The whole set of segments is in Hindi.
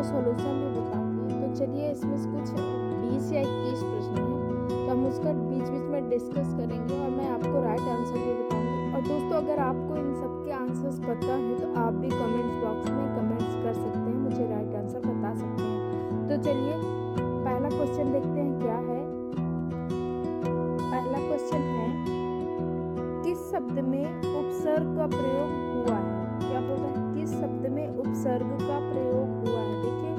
और सॉल्यूशन भी बताऊंगी। तो चलिए इसमें से कुछ 20 या 21 प्रश्न हैं, तो हम उसका बीच बीच में डिस्कस करेंगे और मैं आपको राइट आंसर भी बताऊंगी। और दोस्तों अगर आपको इन सब के आंसर्स पता है तो आप भी कमेंट्स बॉक्स में कमेंट्स कर सकते हैं, मुझे राइट आंसर बता सकते हैं। तो चलिए पहला क्वेश्चन देखते हैं क्या है। पहला क्वेश्चन है, किस शब्द में उपसर्ग का प्रयोग हुआ है? क्या बोल रहा है? किस शब्द में उपसर्ग का प्रयोग हुआ है? देखिए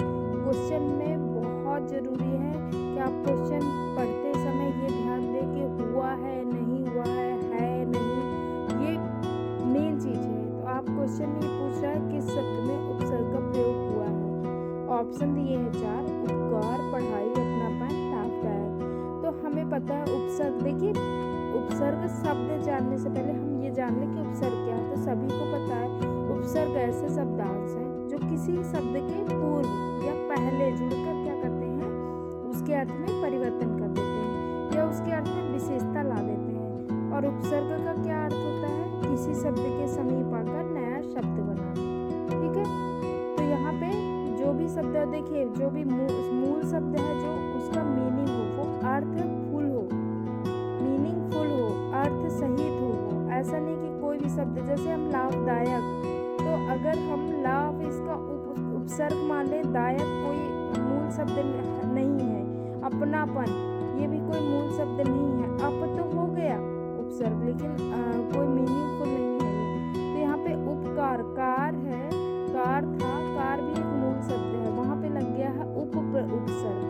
क्वेश्चन में बहुत जरूरी है कि आप क्वेश्चन पढ़ते समय ये ध्यान दें कि हुआ है नहीं हुआ है नहीं, ये मेन चीज है। तो आप क्वेश्चन में पूछ रहा है किस शब्द में उपसर्ग का प्रयोग हुआ है। ऑप्शन दिए हैं 4, उपकार, पढ़ाई, अपनापन, लाभदायक। तो हमें पता है उपसर्ग, देखिए उपसर्ग शब्द जानने से पहले हम ये जान लें कि उपसर्ग क्या है। तो सभी को पता है उपसर्ग ऐसे शब्दांश हैं जो किसी शब्द के पूर्व या पहले जुड़कर क्या करते हैं, उसके अर्थ में परिवर्तन कर देते हैं या उसके अर्थ में विशेषता ला देते हैं। और उपसर्ग का क्या अर्थ होता है? किसी शब्द के समीप आकर नया शब्द बनाना। ठीक है, तो यहाँ पे जो भी शब्द देखिए, जो भी मूल शब्द है जो उसका मीनिंग हो, वो अर्थफुल हो, मीनिंगफुल हो, अर्थ सहित हो। ऐसा नहीं कि कोई भी शब्द, जैसे हम लाभदायक, तो अगर हम लाभ इसका उपसर्ग मान लें, दायक कोई मूल शब्द नहीं है। अपनापन ये भी कोई मूल शब्द नहीं है। अप तो हो गया उपसर्ग, लेकिन कोई मीनिंगफुल नहीं है ये। तो यहाँ पे उपकार, कार है, कार था, कार भी एक मूल शब्द है, वहाँ पे लग गया है उपसर्ग,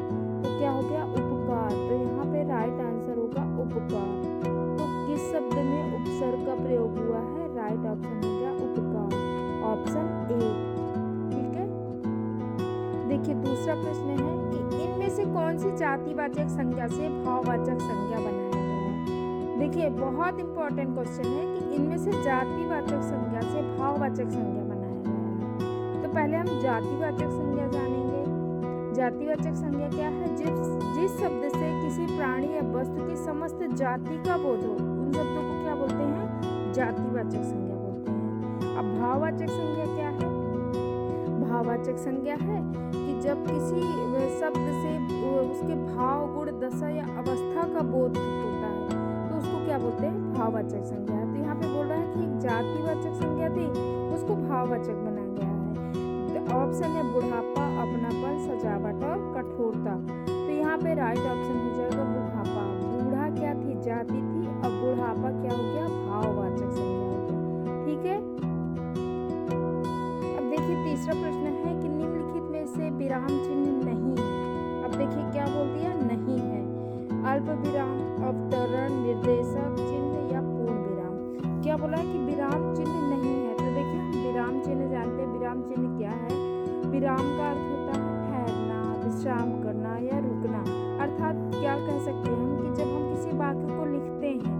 तो क्या हो गया? उपकार। तो यहाँ पे राइट आंसर होगा उपकार। तो किस शब्द में उपसर्ग का प्रयोग हुआ है? राइट ऑप्शन हो गया उपकार, ऑप्शन ए। ठीक है, देखिए दूसरा प्रश्न है कि इनमें से कौन सी जातिवाचक संज्ञा से भाववाचक संज्ञा बनाया गया है? देखिए बहुत इंपॉर्टेंट क्वेश्चन है कि इनमें से जातिवाचक संज्ञा से भाववाचक संज्ञा बनाया गया है। तो पहले हम जातिवाचक संज्ञा जानेंगे। जातिवाचक संज्ञा क्या है? जिस शब्द से किसी प्राणी या वस्तु की समस्त जाति का बोध हो, उन शब्दों को क्या बोलते हैं? जातिवाचक संज्ञा बोलते हैं। अब भाववाचक संज्ञा क्या है? भाववाचक संज्ञा है कि जब किसी शब्द से उसके भाव, गुण, दशा या अवस्था का बोध होता है तो उसको क्या बोलते हैं? भाववाचक संज्ञा। तो यहाँ पे बोल रहा है कि एक जातिवाचक संज्ञा थी, उसको भाववाचक बनाया गया है। तो ऑप्शन है बुढ़ापा, अपनापन, सजावट और कठोरता। तो यहाँ पे राइट ऑप्शन हो जाएगा बुढ़ापा। बूढ़ा क्या थी? जाति थी, अब बुढ़ापा क्या हो गया? भाववाचक संज्ञा हो गया। ठीक है, अब देखिए तीसरा प्रश्न है कि निम्नलिखित में से विराम चिन्ह नहीं है। अब देखिए क्या बोल दिया? नहीं है। अल्प विराम, अवतरण, निर्देशक चिन्ह या पूर्ण विराम। क्या बोला है कि विराम चिन्ह नहीं है। तो देखिए हम विराम चिन्ह जानते हैं। विराम चिन्ह क्या है? विराम का अर्थ होता है ठहरना, विश्राम करना या रुकना। अर्थात क्या कह सकते हैं हम कि जब हम किसी वाक्य को लिखते हैं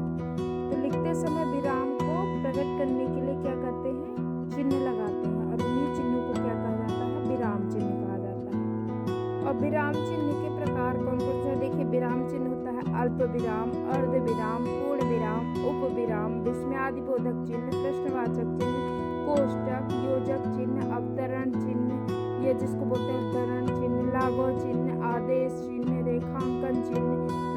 तो लिखते समय विराम को प्रकट करने के लिए क्या करते हैं? चिन्ह लगाते हैं, और उन्हीं चिन्हों को क्या कहा जाता है? विराम चिन्ह कहा जाता है। और विराम चिन्ह के प्रकार कौन कौन से? देखिए विराम चिन्ह होता है अल्प विराम, अर्ध विराम, पूर्ण विराम, उप विराम, विस्मयादिबोधक चिन्ह, प्रश्नवाचक चिन्ह, कोष्टक, योजक चिन्ह, अवतरण चिन्ह, ये जिसको बोलते हैं अवतरण चिन्ह, लागू चिन्ह, आदेश चिन्ह, रेखांकन चिन्ह,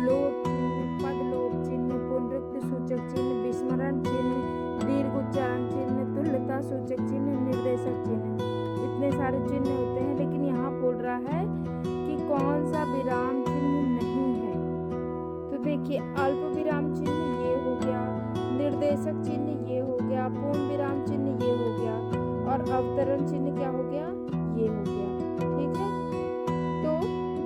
लोप चिन्ह, पदलोप चिन्ह, पुनरुक्ति सूचक चिन्ह, विस्मरण चिन्ह, दीर्घ उच्चारण चिन्ह, तुल्यता सूचक चिन्ह, निर्देशक चिन्ह। इतने सारे चिन्ह होते हैं, लेकिन यहाँ बोल रहा है कि कौन सा विराम चिन्ह नहीं है। तो देखिए अल्प विराम चिन्ह ये हो गया, निर्देशक चिन्ह ये हो गया, पूर्ण विराम चिन्ह ये हो गया, और अवतरण चिन्ह क्या हो गया? ये हो गया। ठीक है, तो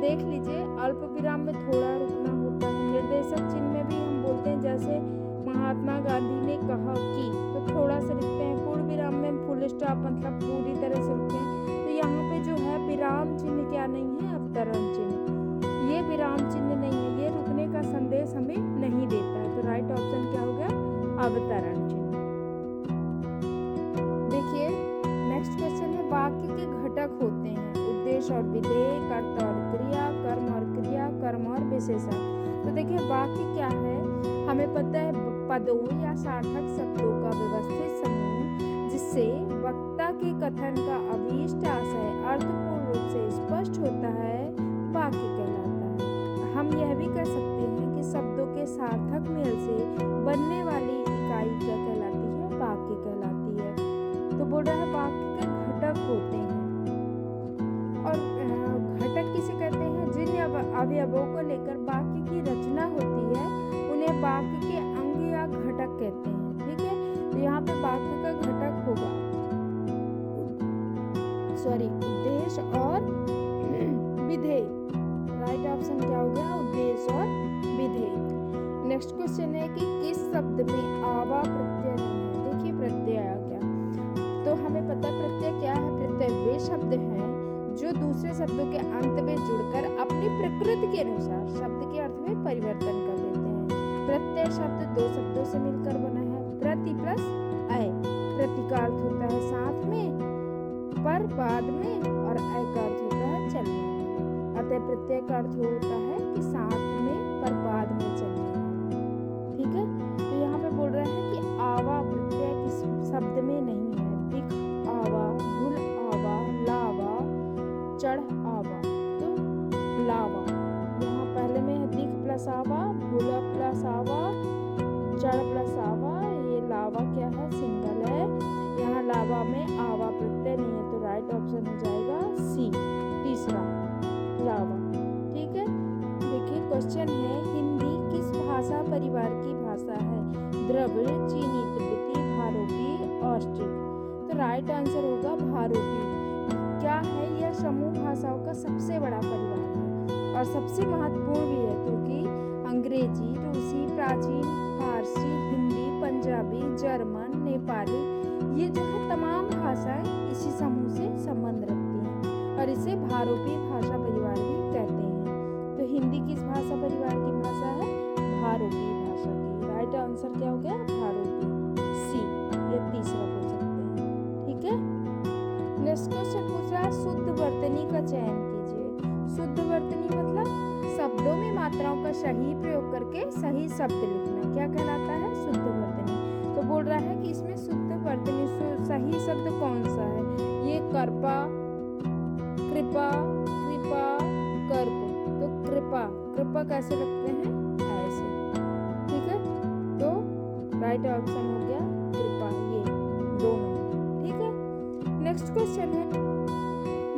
देख लीजिए अल्प विराम में थोड़ा रुकना होता है। निर्देशक चिन्ह में भी हम बोलते हैं जैसे महात्मा गांधी ने कहा कि, तो थोड़ा सा रुकते हैं। पूर्ण विराम में फुल स्टॉप मतलब पूरी तरह से रुकते हैं। तो यहाँ पे जो है विराम चिन्ह क्या नहीं है? अवतरण चिन्ह। ये विराम चिन्ह नहीं है, ये रुकने का संदेश हमें नहीं देता है। तो राइट ऑप्शन क्या हो गया? अवतरण चिन्ह। देखिए नेक्स्ट क्वेश्चन है, वाक्य के घटक होते हैं उद्देश्य और विधेय, कर्ता और क्रिया, कर्म और क्रिया, कर्म और विशेषण। तो देखिए वाक्य क्या है? हमें पता है पदों या सार्थक शब्दों का व्यवस्थित समूह जिससे वक्ता के कथन का अभीष्ट आशय अर्थपूर्ण रूप से स्पष्ट होता है वाक्य कहलाता है। हम यह भी कह सकते हैं कि शब्दों के सार्थक मेल से बनने वाली इकाई क्या कहलाती है? वाक्य कहलाती है। तो बोल रहा है वाक्य के घटक होते हैं, और घटक किसे कहते हैं? जिन अवयवों को लेकर वाक्य की रचना होती है उन्हें वाक्य के अंग या घटक कहते हैं। ठीक है, तो यहाँ पे वाक्य का घटक होगा उद्देश्य और विधेय। राइट ऑप्शन क्या हो गया? उद्देश्य और विधेय। नेक्स्ट क्वेश्चन है कि किस शब्द में आवा प्रत्यय नहीं है? देखिए प्रत्यय आ गया, तो हमें पता है प्रत्यय क्या है। प्रत्यय वे शब्द हैं जो दूसरे शब्दों के अंत में जुड़कर अपनी प्रकृति के अनुसार शब्द के अर्थ में परिवर्तन कर देते हैं। प्रत्यय शब्द दो शब्दों से मिलकर बना है, प्रति प्लस अय। प्रति का अर्थ होता है साथ में, पर बाद में, और अय का अर्थ होता है चलने में। अतः प्रत्यय का अर्थ होता है कि साथ में, पर बाद में चलने में। ठीक है, तो यहाँ पे बोल रहा है कि आवा प्रत्यय किस शब्द में नहीं है। दिख आवा, भूल आवा, लावा, चढ़ आवा। तो लावा यहाँ पहले में है दिख प्लस आवा, भूला प्लस आवा, चढ़ प्लस आवा। ये लावा क्या है? सिंगल है। यहाँ लावा में आवा प्रत्यय नहीं है, तो राइट ऑप्शन हो जाएगा सी, तीसरा लावा। ठीक है, देखिए क्वेश्चन है हिंदी किस भाषा परिवार की भाषा है? द्रविड़, चीनी, तिब्बती, भारोपी, ऑस्ट्रिक। तो राइट आंसर होगा भारोपी। क्या है? यह समूह भाषाओं का सबसे बड़ा परिवार है और सबसे महत्वपूर्ण भी है, क्योंकि अंग्रेजी, रूसी, प्राचीन, फारसी, हिंदी, पंजाबी, जर्मन, नेपाली, ये जो है तमाम भाषाएं इसी समूह से संबंध रखती हैं और इसे भारोपी भाषा परिवार भी कहते हैं। तो हिंदी किस भाषा परिवार की भाषा है? भारोपी भाषा की। राइट आंसर क्या हो गया? भारोपी, सी। ये तीसरा पूछ सकते हैं। ठीक है, नेक्स्ट क्वेश्चन पूछ रहा है शुद्ध वर्तनी का चयन कीजिए। शुद्ध वर्तनी मतलब शब्दों में मात्राओं का सही प्रयोग करके सही शब्द लिखना क्या कहलाता है? शुद्ध वर्तनी। तो बोल रहा है कि इसमें शुद्ध वर्तनी सही शब्द कौन सा है? ये कृपा, कृपा, कृपा, कर्प। तो कृपा, कृपा कैसे लिखते हैं? ऐसे। ठीक है, तो राइट ऑप्शन हो गया कृपा, ये दो नंबर। ठीक है, नेक्स्ट क्वेश्चन है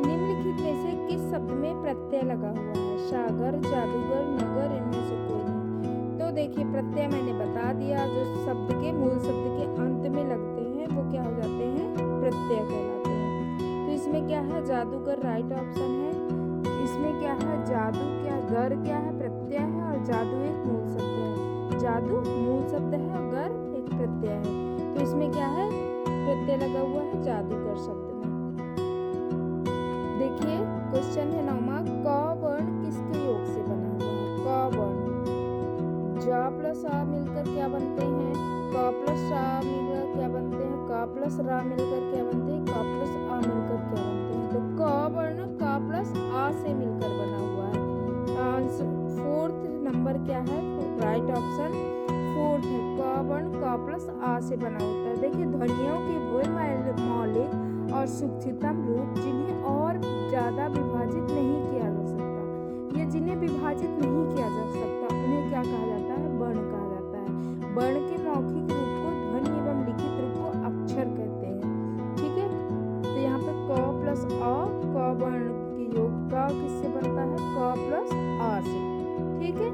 निम्नलिखित में से किस शब्द में प्रत्यय लगा हुआ है? सागर, जादूगर, नगर, इनमें से कोई नहीं। तो देखिए प्रत्यय मैंने बता दिया, जो शब्द के मूल शब्द के अंत में लगते हैं वो क्या हो जाते हैं? प्रत्यय कहलाते हैं। तो इसमें क्या है? जादूगर राइट ऑप्शन है। इसमें क्या है? जादू क्या, गर क्या है? प्रत्यय है, और जादू एक मूल शब्द है। जादू मूल शब्द है और गर एक प्रत्यय है। तो इसमें क्या है? प्रत्यय लगा हुआ है जादूगर शब्द में। देखिए क्वेश्चन है 9वां, क वर्ण किसके योग से बना हुआ है? क वर्ण, जा प्लस आ मिलकर क्या बनते हैं? क प्लस आ मिलकर क्या बनते हैं? क प्लस रा मिलकर क्या बनते हैं? क प्लस आ मिलकर क्या बनते हैं? तो क वर्ण क प्लस आ से मिलकर बना हुआ है। आंसर फोर्थ नंबर क्या है? राइट ऑप्शन फोर्थ है। क वर्ण क प्लस आ से बना होता है। देखिए ध्वनियों के वो मौलिक और सूक्ष्मतम रूप जिन्हें और ज्यादा विभाजित नहीं किया जा सकता, ये जिन्हें विभाजित नहीं किया जा सकता उन्हें क्या कहा जाता है? वर्ण कहा जाता है। वर्ण के मौखिक रूप को ध्वनि एवं लिखित रूप को अक्षर कहते हैं। ठीक है, तो यहाँ पे क प्लस अ, क वर्ण के योग क किससे बनता है? क प्लस आ से। ठीक है,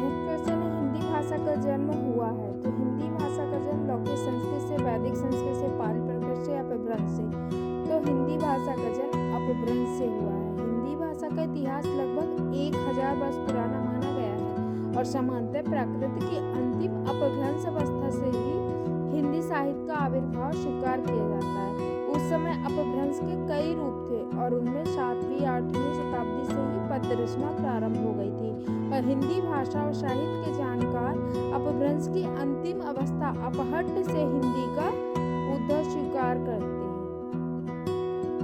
नेक्स्ट क्वेश्चन है हिंदी भाषा का जन्म हुआ है। तो हिंदी भाषा का जन्म लौकिक संस्कृत से, वैदिक संस्कृत से, पाली प्राकृत से या अपभ्रंश से? तो हिंदी भाषा का जन्म अपभ्रंश से हुआ है। हिंदी भाषा का इतिहास लगभग 1000 वर्ष पुराना माना गया है और सामान्यतः प्राकृत की अंतिम अपभ्रंश अवस्था से ही हिंदी साहित्य का आविर्भाव स्वीकार किया जाता है। उस समय अपभ्रंश के कई रूप थे और उनमें 7वीं 8वीं शताब्दी से ही पद्य रचना प्रारंभ हो गई थी और हिंदी भाषा और साहित्य के जानकार अपभ्रंश की अंतिम अवस्था अपहट्ट से हिंदी का उद्भव स्वीकार करते हैं।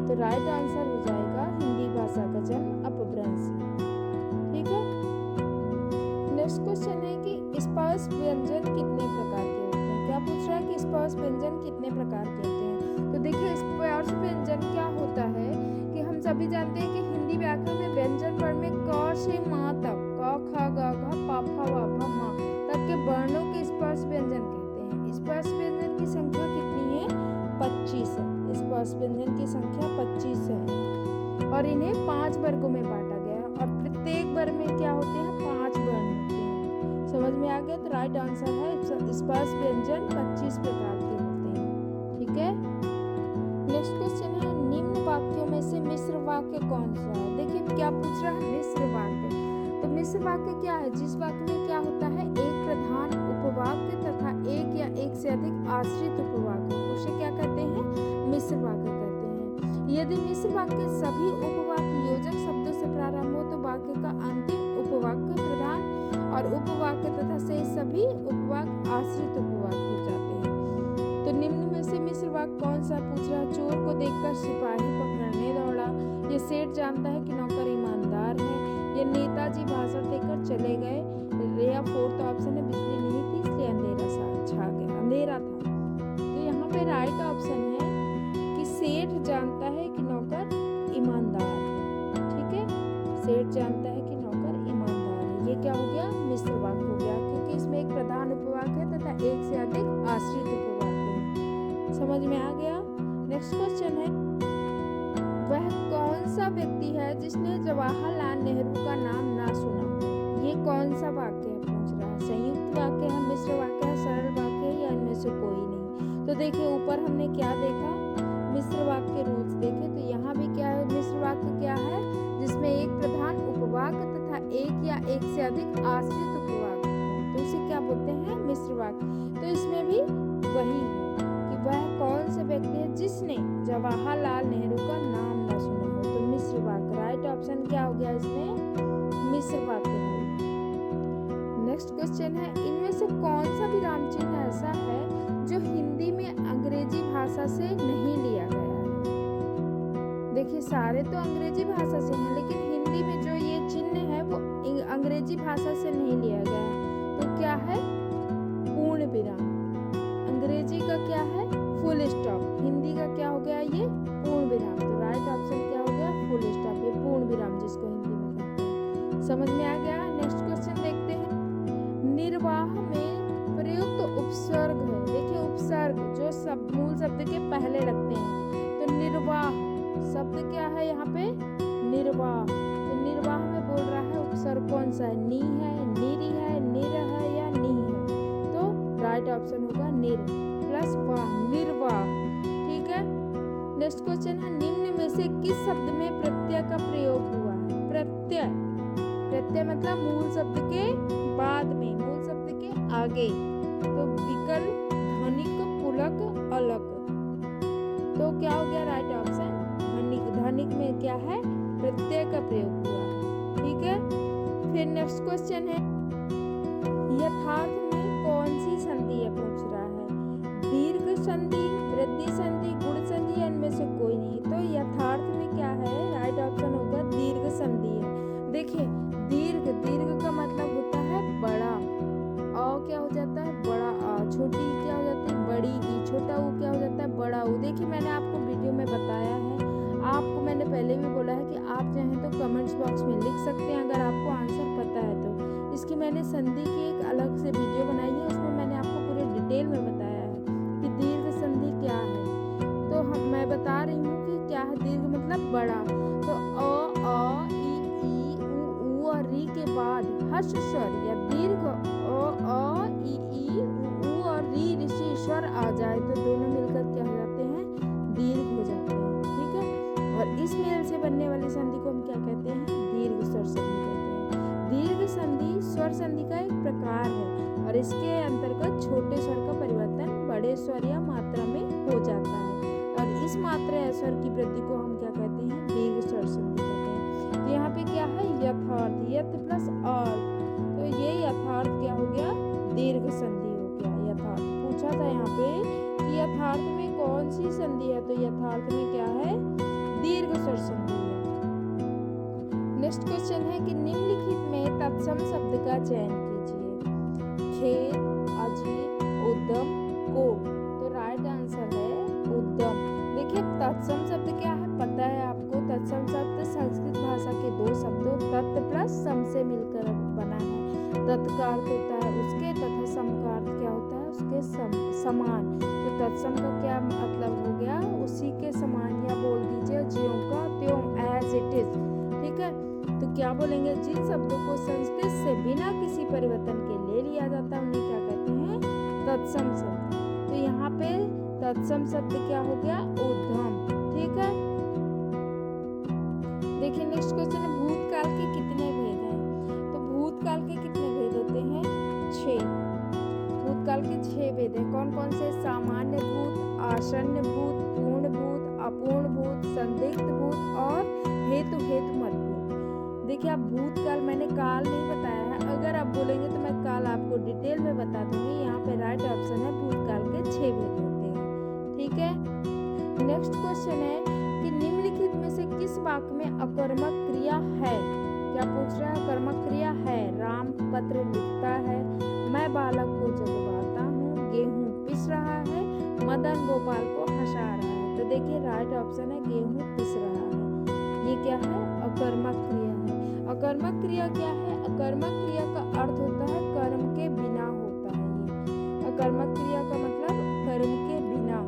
तो राइट आंसर हो जाएगा हिंदी भाषा का जन्म अपभ्रंश। ठीक है, नेक्स्ट क्वेश्चन है कि स्पर्श व्यंजन कितने प्रकार के होते हैं? क्या पूछ रहा है कि स्पर्श व्यंजन कितने प्रकार के होते हैं? तो देखिए स्पर्श व्यंजन क्या होता है कि हम सभी जानते हैं कि हिंदी व्याकरण में व्यंजन वर्ण में क से माँ तक क ख ग घ प फ व भ म तक के वर्णों के स्पर्श व्यंजन कहते हैं। स्पर्श व्यंजन की संख्या कितनी है? 25 है। स्पर्श व्यंजन की संख्या 25 है और इन्हें 5 वर्गों में बांटा गया है और प्रत्येक वर्ग में क्या होते हैं? 5 वर्ण होते हैं। समझ में आ गया? तो राइट आंसर है स्पर्श व्यंजन 25 प्रकार के होते हैं। ठीक है, नेक्स्ट क्वेश्चन है निम्न वाक्यों में से मिश्र वाक्य कौन सा है? देखिए क्या पूछ रहा है, मिश्र वाक्य। तो मिश्र वाक्य क्या है? जिस वाक्य में क्या होता है? एक प्रधान उपवाक्य तथा एक या एक से अधिक आश्रित उपवाक्य, उसे क्या कहते हैं? मिश्र वाक्य कहते हैं। यदि मिश्र वाक्य सभी उपवाक्य योजक शब्दों से प्रारंभ हो तो वाक्य का अंतिम उपवाक्य प्रधान और उपवाक्य तथा शेष सभी उपवाक्य आश्रित उपवाक्य हो जाते हैं। तो निम्न में से मिश्र वाक्य कौन सा पूछ रहा है? चोर को देखकर सिपाही पकड़ने दौड़ा, ये सेठ जानता है कि नौकर ईमानदार है, ये नेताजी भाषण देकर चले गए, या फोर्थ ऑप्शन है बिजली नहीं थी इसलिए अंधेरा छा गया, अंधेरा था। तो यहाँ पे राइट ऑप्शन है कि सेठ जानता है कि नौकर ईमानदार है। ठीक है, सेठ जानता है कि नौकर ईमानदार है, ये क्या हो गया? मिश्र वाक्य हो गया, क्योंकि इसमें एक प्रधान उपवाक्य है तथा एक से अधिक आश्रित उपवाक्य है। समझ में आ गया? नेक्स्ट क्वेश्चन है वह कौन सा व्यक्ति है जिसने जवाहरलाल नेहरू का नाम ना सुना? ये कौन सा वाक्य है पूछ रहा है? संयुक्त वाक्य है, मिश्र वाक्य है, सरल वाक्य है, या इनमें से कोई नहीं? तो देखिए ऊपर हमने क्या देखा? मिश्र वाक्य रूल्स देखे। तो यहाँ भी क्या है? मिश्र वाक्य क्या है? जिसमें एक प्रधान उपवाक्य तथा एक या एक से अधिक आश्रित उपवाक्य हो, तो उसे क्या बोलते हैं? मिश्र वाक्य। तो इसमें भी वही है कि वह कौन से व्यक्ति है जिसने जवाहरलाल नेहरू का नाम ना सुना हो, तो मिश्र वाक्य। राइट ऑप्शन क्या हो गया इसमें? मिश्र वाक्य है। नेक्स्ट क्वेश्चन है इनमें से कौन सा विराम चिन्ह ऐसा है जो हिंदी में अंग्रेजी भाषा से नहीं लिया गया है? देखिए सारे तो अंग्रेजी भाषा से हैं, लेकिन हिंदी में जो ये चिन्ह है वो अंग्रेजी भाषा से नहीं लिया गया है। तो क्या है? पूर्ण विराम। अंग्रेजी का क्या है? Full stop. हिंदी का क्या हो गया? ये पूर्ण विराम। तो राइट ऑप्शन क्या हो गया? फुल स्टॉप, ये पूर्ण विराम जिसको हिंदी में कहते हैं। समझ में आ गया? नेक्स्ट क्वेश्चन देखते हैं। निर्वाह में प्रयुक्त उपसर्ग है। देखिए उपसर्ग जो शब्द मूल शब्द के पहले लगते हैं, तो निर्वाह शब्द क्या है यहाँ पे? निर्वाह। तो निर्वाह में बोल रहा है उपसर्ग कौन सा है? नी है, निरी है, निर है, या नी है? तो राइट ऑप्शन होगा निर प्लस वाह, निर्वाह। ठीक है, नेक्स्ट क्वेश्चन है निम्न में से किस शब्द में प्रत्यय का प्रयोग हुआ है? प्रत्यय, प्रत्यय मतलब मूल शब्द के बाद में, मूल शब्द के आगे। तो विकल्प, ध्वनिक, पुलक, अलक। तो क्या हो गया राइट ऑप्शन? ध्वनिक। ध्वनिक में क्या है? प्रत्यय का प्रयोग हुआ है। ठीक है, फिर नेक्स्ट क्वेश्चन है यथार्थ में कौन सी संधि है पूछ रहा है? दीर्घ संधि, वृद्धि संधि, गुण संधि, या इनमें से कोई नहीं? तो यथार्थ में क्या है? राइट ऑप्शन होगा दीर्घ संधि है। देखिए दीर्घ, दीर्घ का मतलब होता है बड़ा। अ क्या हो जाता है? बड़ा आ। छोटी ई क्या हो जाती है? बड़ी ई। छोटा ऊ क्या हो जाता है? बड़ा ऊ। देखिए मैंने आपको वीडियो में बताया है, आपको मैंने पहले भी बोला है कि आप चाहें तो कमेंट्स बॉक्स में लिख सकते हैं अगर आपको आंसर पता है तो। इसकी मैंने संधि की एक अलग से वीडियो बनाई है, उसमें मैंने आपको पूरे डिटेल में बताया है कि दीर्घ संधि क्या है। तो मैं बता रही हूँ कि क्या है दीर्घ मतलब बड़ा। तो अ, ई, उ और री के बाद हर्ष स्वर या दीर्घ अ, ई, उ और री ऋषि स्वर आ जाए तो दोनों मिलकर क्या हो जाते हैं? दीर्घ हो जाते हैं। ठीक है, और इस मेल से बनने वाली संधि को हम क्या कहते हैं? दीर्घ स्वर संधि कहते हैं। दीर्घ संधि स्वर संधि का एक प्रकार है और इसके अंतर्गत छोटे स्वर का परिवर्तन बड़े स्वर या मात्रा में हो जाता है और इस मात्रा या स्वर की वृद्धि को हम क्या कहते हैं? दीर्घ स्वर संधि कहते हैं। तो यहाँ पे क्या है? यथार्थ, यथ प्लस अर्थ, तो ये यथार्थ क्या हो गया? दीर्घ संधि हो गया। यथार्थ पूछा था यहाँ पे कि यथार्थ में कौन सी संधि है? तो यथार्थ में क्या है? दीर्घ स्वर संधि है। नेक्स्ट क्वेश्चन है कि निम्नलिखित में तत्सम शब्द का चयन कीजिए। खेत, अजीब, उद्यम, को। तो राइट आंसर है उद्यम। तत् का अर्थ होता है उसके, तथा सम का अर्थ क्या होता है उसके समान। तो तत्सम का क्या मतलब हो गया, उसी के समान, या बोल दीजिए ज्यों का त्यों, एज इट इज। ठीक है, तो क्या बोलेंगे, जिन शब्दों को संस्कृत से बिना किसी परिवर्तन के ले लिया जाता है उन्हें क्या कहते हैं, तत्सम शब्द। तो यहाँ पे तत्सम शब्द क्या हो गया, ऊर्ध्वम। ठीक है, देखिए नेक्स्ट क्वेश्चन है, भूतकाल के कितने भेद हैं। तो भूतकाल के कितने भेद होते हैं, 6। भूतकाल के 6 भेद हैं। कौन कौन से, सामान्य भूत, आसन्न भूत, पूर्ण भूत, अपूर्ण भूत, संदिग्ध भूत और हेतु हेतुमत भूत। देखिए आप भूतकाल, मैंने काल नहीं बताया है, अगर आप बोलेंगे तो मैं काल आपको डिटेल में बता दूंगी। यहाँ पे राइट ऑप्शन है भूतकाल के 6 भेद होते हैं। ठीक है, नेक्स्ट क्वेश्चन है कि निम्नलिखित में से किस वाक्य में अकर्मक क्रिया है। क्या पूछ रहा है, अकर्मक क्रिया है, राम पत्र लिखता है, मैं बालक को जगवाता हूँ, गेहूं पिस रहा है, मदन गोपाल को हंसा रहा है। तो देखिए राइट ऑप्शन है गेहूं पिस रहा है। ये क्या है, अकर्मक क्रिया है। अकर्मक क्रिया क्या है, अकर्मक क्रिया का अर्थ होता है कर्म के बिना होता है। ये अकर्मक क्रिया का मतलब कर्म के बिना,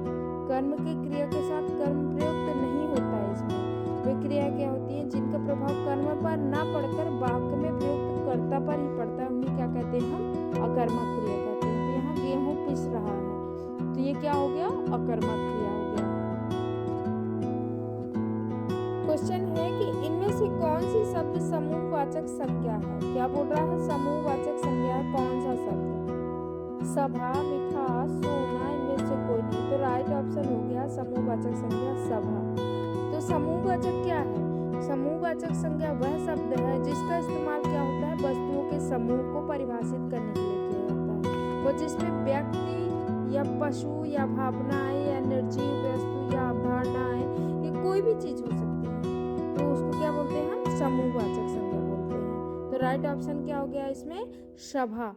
कर्म की क्रिया के साथ कर्म प्रयुक्त नहीं होता है। इसमें वे क्रिया क्या होती है जिनका प्रभाव कर्म पर न पड़कर वाक्य में प्रयुक्त कर्ता पर ही पड़ता है, उन्हें क्या कहते हैं, हम अकर्मक क्रिया कहते हैं। तो यहाँ गेहूं पिस रहा है, तो ये क्या हो गया, अकर्मक क्रिया हो गया। क्वेश्चन है कि इनमें से कौन सी शब्द समूहवाचक संज्ञा है। क्या बोल रहा है, समूहवाचक संज्ञा है, कौन सा शब्द, सभा, मिठास, सोना, इनमें से कोई नहीं। तो राइट ऑप्शन हो गया समूहवाचक संज्ञा सभा। तो समूहवाचक क्या है, समूहवाचक संज्ञा वह शब्द है जिसका इस्तेमाल क्या होता है, वस्तुओं के समूह को परिभाषित करने के लिए किया जाता है। वो जिसमें व्यक्ति या पशु या भावनाएं या निर्जीव वस्तु या अवधारणाएं या कोई भी चीज हो सकती है, तो उसको क्या बोलते हैं, हम समूहवाचक संज्ञा बोलते हैं। तो राइट ऑप्शन क्या हो गया इसमें, सभा।